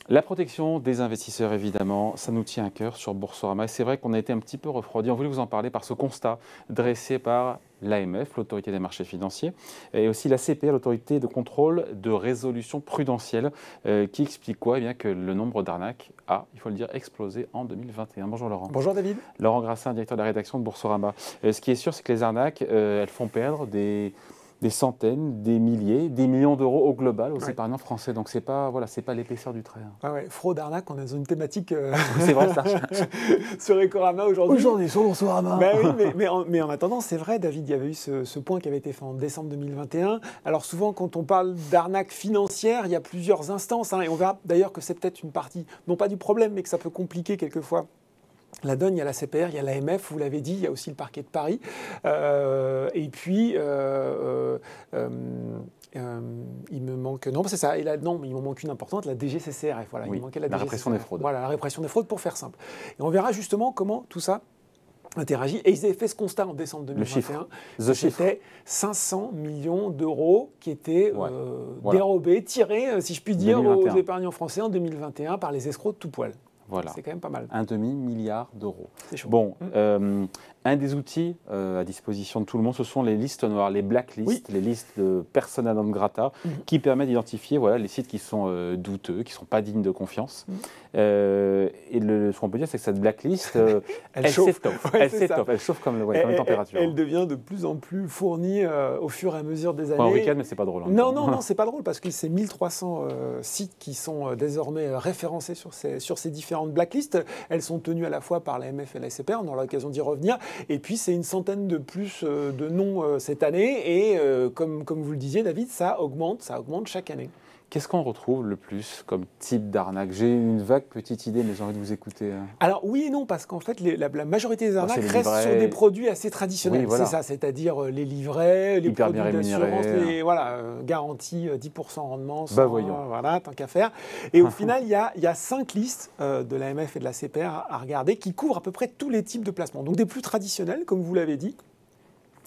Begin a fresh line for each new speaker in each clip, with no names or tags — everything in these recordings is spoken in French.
La protection des investisseurs, évidemment, ça nous tient à cœur sur Boursorama. Et c'est vrai qu'on a été un petit peu refroidi. On voulait vous en parler par ce constat dressé par l'AMF, l'autorité des marchés financiers, et aussi la CPR, l'autorité de contrôle de résolution prudentielle, qui explique quoi? Eh bien, que le nombre d'arnaques a, il faut le dire, explosé en 2021. Bonjour Laurent.
Bonjour David.
Laurent Grassin, directeur de la rédaction de Boursorama. Ce qui est sûr, c'est que les arnaques, elles font perdre des centaines, des milliers, des millions d'euros au global aux épargnants français. Donc, ce n'est pas, voilà, pas l'épaisseur du trait.
Ah ouais, fraude, arnaque, on est dans une thématique
c'est vrai, ça.
sur Ecorama aujourd'hui.
Aujourd'hui, sur Boursorama.
Ben oui, mais en attendant, c'est vrai, David, il y avait eu ce point qui avait été fait en décembre 2021. Alors souvent, quand on parle d'arnaque financière, il y a plusieurs instances. Et on verra d'ailleurs que c'est peut-être une partie, non pas du problème, mais que ça peut compliquer quelquefois la donne. Il y a la CPR, il y a l'AMF, vous l'avez dit, il y a aussi le parquet de Paris. Et puis, il me manque... Non, c'est ça. Non, mais il me manque une importante, la DGCCRF. Voilà,
oui,
il manquait la
répression des fraudes.
Voilà, la répression des fraudes, pour faire simple. Et on verra justement comment tout ça interagit. Et ils avaient fait ce constat en décembre 2021. C'était 500 millions d'euros qui étaient dérobés, tirés, si je puis dire,
2021.
aux épargnants français en 2021 par les escrocs de tout poil.
Voilà.
C'est quand même pas mal.
Un demi-milliard d'euros.
C'est chaud.
Bon, un des outils à disposition de tout le monde, ce sont les listes noires, les blacklists, les listes de persona non grata, qui permettent d'identifier les sites qui sont douteux, qui ne sont pas dignes de confiance. Et ce qu'on peut dire, c'est que cette blacklist, elle s'étoffe. Elle s'étoffe, elle chauffe comme la température.
Elle devient de plus en plus fournie au fur et à mesure des années.
En week-end, mais c'est pas drôle.
Non, c'est pas drôle, parce que c'est 1300 sites qui sont désormais référencés sur ces différentes blacklists. Elles sont tenues à la fois par l'AMF et la CPR, on aura l'occasion d'y revenir. Et puis, c'est une centaine de plus de noms cette année. Et comme vous le disiez, David, ça augmente chaque année.
Qu'est-ce qu'on retrouve le plus comme type d'arnaque? J'ai une vague petite idée, mais j'ai envie de vous écouter.
Alors oui et non, parce qu'en fait, la majorité des arnaques restent sur des produits assez traditionnels. Oui, voilà. C'est ça, c'est-à-dire les livrets, les produits d'assurance, garantie 10% rendement, tant qu'à faire. Et au final, il y a 5 listes de l'AMF et de la CPR à regarder qui couvrent à peu près tous les types de placements. Donc des plus traditionnels, comme vous l'avez dit,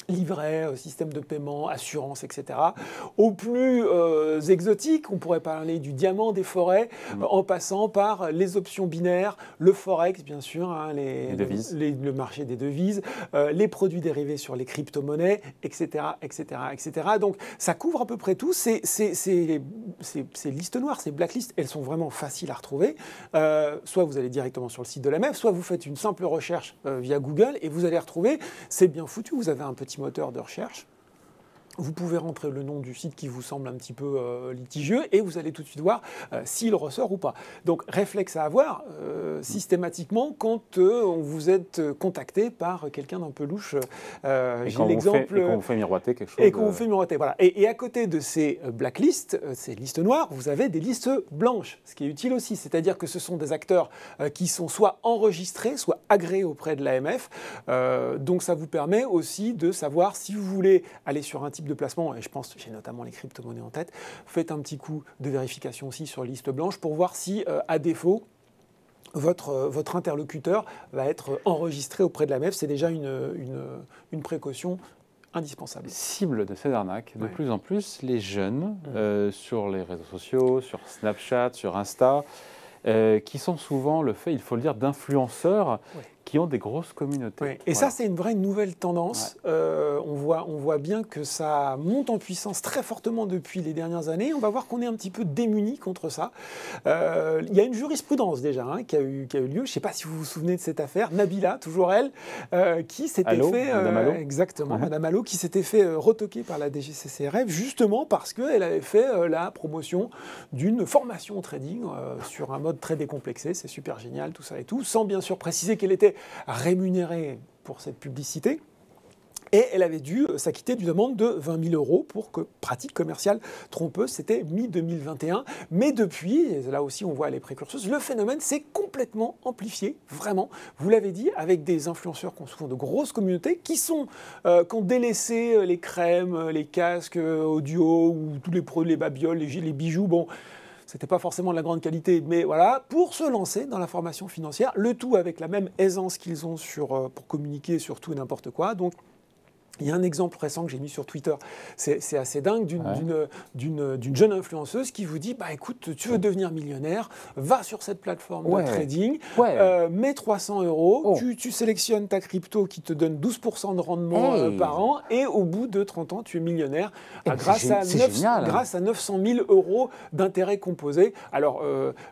livret, système de paiement, assurance, etc. Aux plus exotiques, on pourrait parler du diamant des forêts, en passant par les options binaires, le forex, bien sûr, le marché des devises, les produits dérivés sur les crypto-monnaies, etc., etc., etc. Donc, ça couvre à peu près tout. Ces listes noires, ces blacklists, elles sont vraiment faciles à retrouver. Soit vous allez directement sur le site de l'AMF, soit vous faites une simple recherche via Google et vous allez retrouver. C'est bien foutu, vous avez un petit moteur de recherche. Vous pouvez rentrer le nom du site qui vous semble un petit peu litigieux et vous allez tout de suite voir s'il ressort ou pas. Donc, réflexe à avoir systématiquement quand vous êtes contacté par quelqu'un d'un peu louche.
J'ai l'exemple. Et qu'on vous fait miroiter quelque chose.
Et qu'on vous fait miroiter, voilà. Et à côté de ces blacklists, ces listes noires, vous avez des listes blanches, ce qui est utile aussi. C'est-à-dire que ce sont des acteurs qui sont soit enregistrés, soit agréés auprès de l'AMF. Donc, ça vous permet aussi de savoir si vous voulez aller sur un type de placement, et je pense, j'ai notamment les crypto-monnaies en tête, faites un petit coup de vérification aussi sur liste blanche pour voir si, à défaut, votre interlocuteur va être enregistré auprès de l'AMF. C'est déjà une précaution indispensable.
Cible de ces arnaques, de plus en plus, les jeunes sur les réseaux sociaux, sur Snapchat, sur Insta, qui sont souvent le fait, il faut le dire, d'influenceurs qui ont des grosses communautés.
Et ça, c'est une vraie nouvelle tendance. On voit bien que ça monte en puissance très fortement depuis les dernières années. On va voir qu'on est un petit peu démunis contre ça. Il y a une jurisprudence déjà qui a eu lieu. Je ne sais pas si vous vous souvenez de cette affaire. Nabila, toujours elle, qui s'était fait...
Madame Allo.
Exactement, Madame Allo, qui s'était fait retoquer par la DGCCRF justement parce qu'elle avait fait la promotion d'une formation au trading sur un mode très décomplexé. C'est super génial, tout ça et tout, sans bien sûr préciser qu'elle était rémunérée pour cette publicité. Et elle avait dû s'acquitter d'une amende de 20 000 € pour pratique commerciale trompeuse. C'était mi-2021. Mais depuis, et là aussi on voit les précurseuses, le phénomène s'est complètement amplifié, vraiment. Vous l'avez dit, avec des influenceurs qui ont souvent de grosses communautés, qui ont délaissé les crèmes, les casques audio, ou tous les produits, les babioles, les bijoux. Bon, c'était pas forcément de la grande qualité, mais voilà, pour se lancer dans la formation financière, le tout avec la même aisance qu'ils ont pour communiquer sur tout et n'importe quoi. Donc, Il y a un exemple récent que j'ai mis sur Twitter, c'est assez dingue, d'une jeune influenceuse qui vous dit, bah écoute, tu veux devenir millionnaire, va sur cette plateforme de trading, mets 300 €, tu sélectionnes ta crypto qui te donne 12% de rendement par an, et au bout de 30 ans, tu es millionnaire grâce à 900 000 € d'intérêts composés. Alors,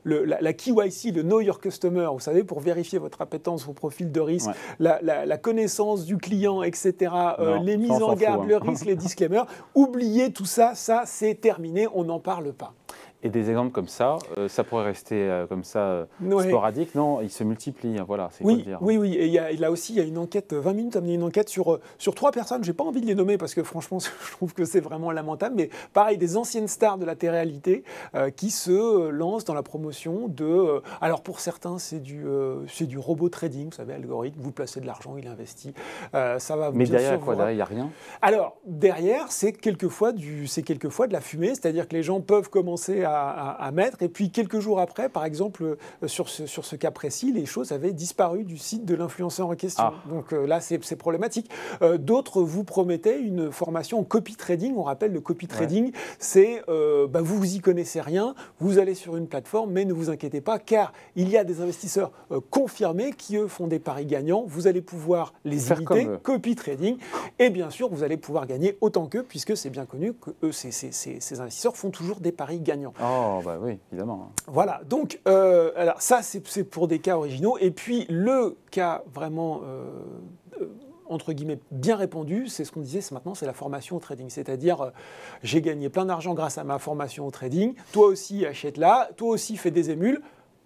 la KYC, le Know Your Customer, vous savez, pour vérifier votre appétence, vos profils de risque, la connaissance du client, etc., les mises en garde, le risque, les disclaimers. Oubliez tout ça, ça c'est terminé, on n'en parle pas.
Et des exemples comme ça pourrait rester comme ça sporadique, non, ils se multiplient, voilà, c'est quoi le dire.
Oui, et là aussi, il y a une enquête, 20 minutes, a mené une enquête sur 3 personnes, j'ai pas envie de les nommer parce que franchement, je trouve que c'est vraiment lamentable, mais pareil, des anciennes stars de la télé-réalité qui se lancent dans la promotion de... alors pour certains, c'est du robot trading, vous savez, algorithme, vous placez de l'argent, il investit, ça va...
Mais derrière quoi, derrière, il n'y a rien.
Alors, derrière, c'est quelquefois de la fumée, c'est-à-dire que les gens peuvent commencer à mettre, et puis quelques jours après, par exemple, sur ce cas précis, les choses avaient disparu du site de l'influenceur en question. Donc là, c'est problématique. D'autres vous promettaient une formation en copy trading. On rappelle, le copy trading, c'est vous y connaissez rien, vous allez sur une plateforme, mais ne vous inquiétez pas, car il y a des investisseurs confirmés qui, eux, font des paris gagnants. Vous allez pouvoir les imiter, copy trading, et bien sûr, vous allez pouvoir gagner autant qu'eux, puisque c'est bien connu que eux, ces investisseurs font toujours des paris gagnants.
Oh, bah oui, évidemment.
Voilà, donc alors ça, c'est pour des cas originaux. Et puis, le cas vraiment, entre guillemets, bien répandu, c'est ce qu'on disait maintenant, c'est la formation au trading. C'est-à-dire, j'ai gagné plein d'argent grâce à ma formation au trading. Toi aussi, achète-la. Toi aussi, fais des émules.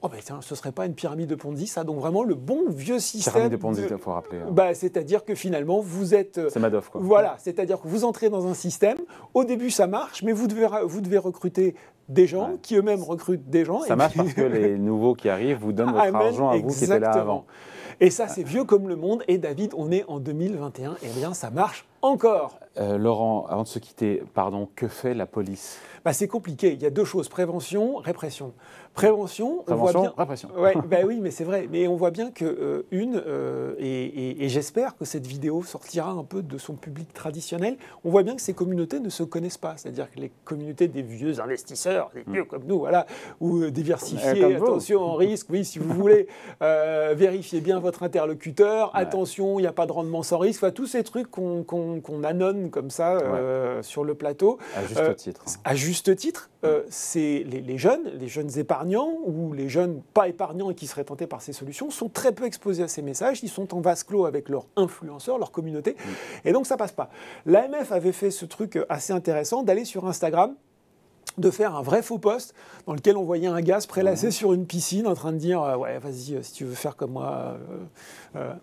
Oh ben tiens, ce ne serait pas une pyramide de Ponzi, ça. Donc vraiment le bon vieux système.
Pyramide de Ponzi, il faut rappeler.
C'est-à-dire que finalement, vous êtes...
c'est Madoff, quoi.
Voilà, c'est-à-dire que vous entrez dans un système, au début ça marche, mais vous devez recruter des gens qui eux-mêmes recrutent des gens.
Ça marche parce que les nouveaux qui arrivent vous donnent votre argent à vous qui étiez là avant.
Et ça, c'est vieux comme le monde. Et David, on est en 2021, et bien ça marche encore.
Laurent, avant de se quitter, pardon, que fait la police ?
C'est compliqué. Il y a 2 choses, prévention, répression. Prévention, on voit bien...
répression.
Oui, mais c'est vrai. Mais on voit bien que et j'espère que cette vidéo sortira un peu de son public traditionnel, on voit bien que ces communautés ne se connaissent pas. C'est-à-dire que les communautés des vieux investisseurs, des vieux comme nous, voilà, ou diversifiés, attention en risque, oui, si vous voulez, vérifiez bien votre interlocuteur, attention, il n'y a pas de rendement sans risque, tous ces trucs qu'on annonce comme ça sur le plateau.
À juste titre.
À juste titre, c'est les jeunes épargnants ou les jeunes pas épargnants et qui seraient tentés par ces solutions sont très peu exposés à ces messages. Ils sont en vase clos avec leurs influenceurs, leur communauté, et donc ça passe pas. L'AMF avait fait ce truc assez intéressant d'aller sur Instagram, de faire un vrai faux post dans lequel on voyait un gars se prélasser sur une piscine en train de dire ouais, vas-y, si tu veux faire comme moi,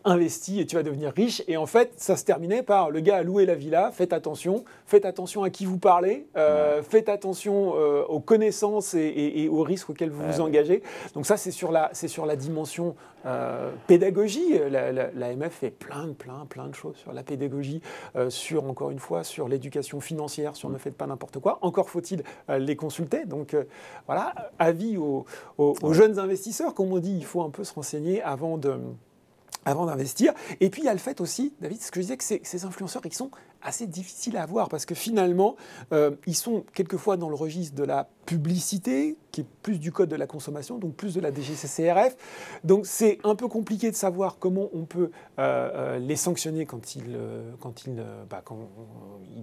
investis et tu vas devenir riche. Et en fait, ça se terminait par le gars a loué la villa, faites attention à qui vous parlez, faitt attention aux connaissances et aux risques auxquels vous vous engagez. Donc ça, c'est sur la dimension pédagogie. L'AMF fait plein de choses sur la pédagogie, encore une fois, sur l'éducation financière, sur ne faites pas n'importe quoi. Encore faut-il les consulter. Donc voilà, avis aux jeunes investisseurs, comme on dit, il faut un peu se renseigner avant d'investir. Et puis il y a le fait aussi, David, ce que je disais, que ces influenceurs, ils sont assez difficiles à avoir parce que finalement, ils sont quelquefois dans le registre de la publicité, qui est plus du code de la consommation, donc plus de la DGCCRF. Donc c'est un peu compliqué de savoir comment on peut les sanctionner quand ils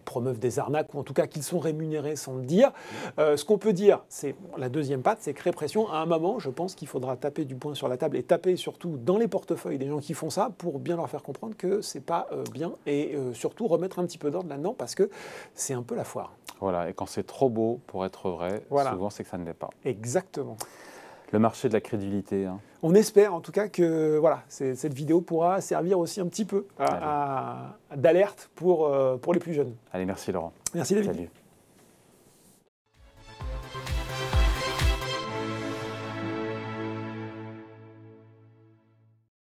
promeuvent des arnaques, ou en tout cas qu'ils sont rémunérés sans le dire. Ce qu'on peut dire, c'est la deuxième patte, c'est que répression. À un moment, je pense qu'il faudra taper du poing sur la table et taper surtout dans les portefeuilles des gens qui font ça pour bien leur faire comprendre que c'est pas bien et surtout remettre un petit peu d'ordre là-dedans parce que c'est un peu la foire.
Voilà, et quand c'est trop beau pour être vrai, souvent c'est que ça ne l'est pas.
Exactement.
Le marché de la crédulité.
On espère en tout cas que cette vidéo pourra servir aussi un petit peu d'alerte pour les plus jeunes.
Allez, merci Laurent.
Merci David.
Salut.